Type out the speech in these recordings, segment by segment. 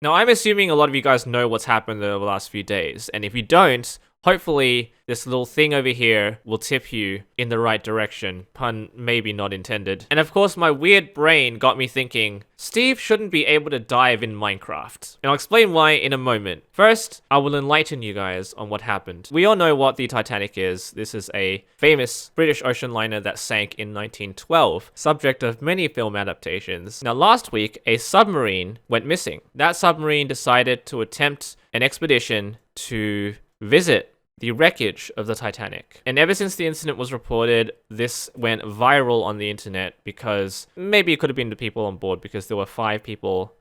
Now, I'm assuming a lot of you guys know what's happened over the last few days, and if you don't, hopefully this little thing over here will tip you in the right direction. Pun maybe not intended. And of course, my weird brain got me thinking, Steve shouldn't be able to dive in Minecraft. And I'll explain why in a moment. First, I will enlighten you guys on what happened. We all know what the Titanic is. This is a famous British ocean liner that sank in 1912, subject of many film adaptations. Now, last week, a submarine went missing. That submarine decided to attempt an expedition to visit the wreckage of the Titanic. And ever since the incident was reported, this went viral on the internet because maybe it could have been the people on board because there were 5 people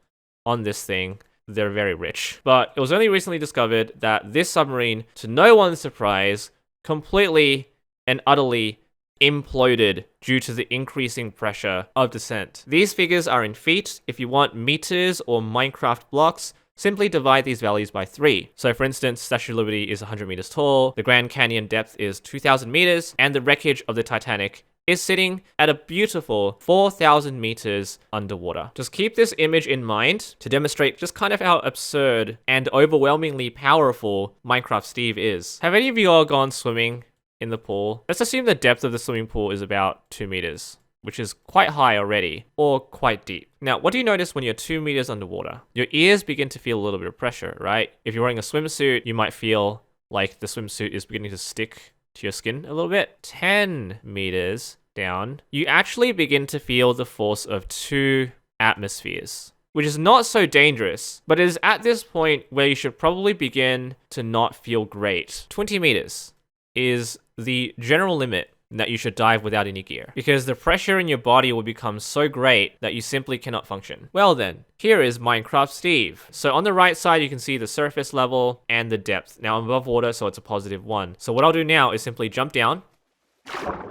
on this thing. They're very rich. But it was only recently discovered that this submarine, to no one's surprise, completely and utterly imploded due to the increasing pressure of descent. These figures are in feet. If you want meters or Minecraft blocks, simply divide these values by 3. So for instance, Statue of Liberty is 100 meters tall, the Grand Canyon depth is 2,000 meters, and the wreckage of the Titanic is sitting at a beautiful 4,000 meters underwater. Just keep this image in mind to demonstrate just kind of how absurd and overwhelmingly powerful Minecraft Steve is. Have any of you all gone swimming in the pool? Let's assume the depth of the swimming pool is about 2 meters. Which is quite high already, or quite deep. Now, what do you notice when you're 2 meters underwater? Your ears begin to feel a little bit of pressure, right? If you're wearing a swimsuit, you might feel like the swimsuit is beginning to stick to your skin a little bit. 10 meters down, you actually begin to feel the force of 2 atmospheres, which is not so dangerous, but it is at this point where you should probably begin to not feel great. 20 meters is the general limit that you should dive without any gear, because the pressure in your body will become so great that you simply cannot function. Well then, here is Minecraft Steve. So on the right side, you can see the surface level and the depth. Now I'm above water, so it's a +1. So what I'll do now is simply jump down,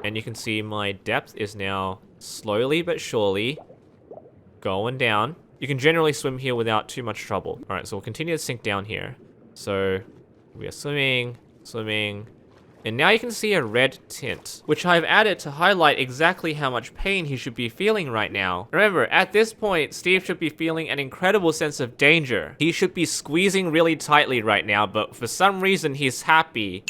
and you can see my depth is now slowly but surely going down. You can generally swim here without too much trouble. All right, so we'll continue to sink down here. So we are swimming, swimming, and now you can see a red tint, which I've added to highlight exactly how much pain he should be feeling right now. Remember, at this point, Steve should be feeling an incredible sense of danger. He should be squeezing really tightly right now, but for some reason, he's happy.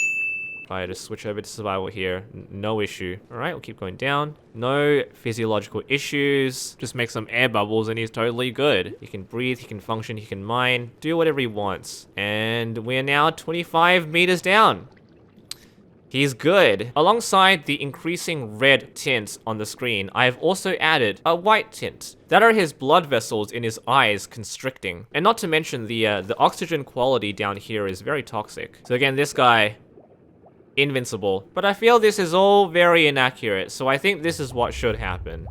If I just switch over to survival here, no issue. All right, we'll keep going down. No physiological issues. Just make some air bubbles and he's totally good. He can breathe, he can function, he can mine, do whatever he wants. And we're now 25 meters down. He's good. Alongside the increasing red tint on the screen, I have also added a white tint. That are his blood vessels in his eyes constricting. And not to mention the oxygen quality down here is very toxic. So again, this guy, invincible. But I feel this is all very inaccurate, so I think this is what should happen.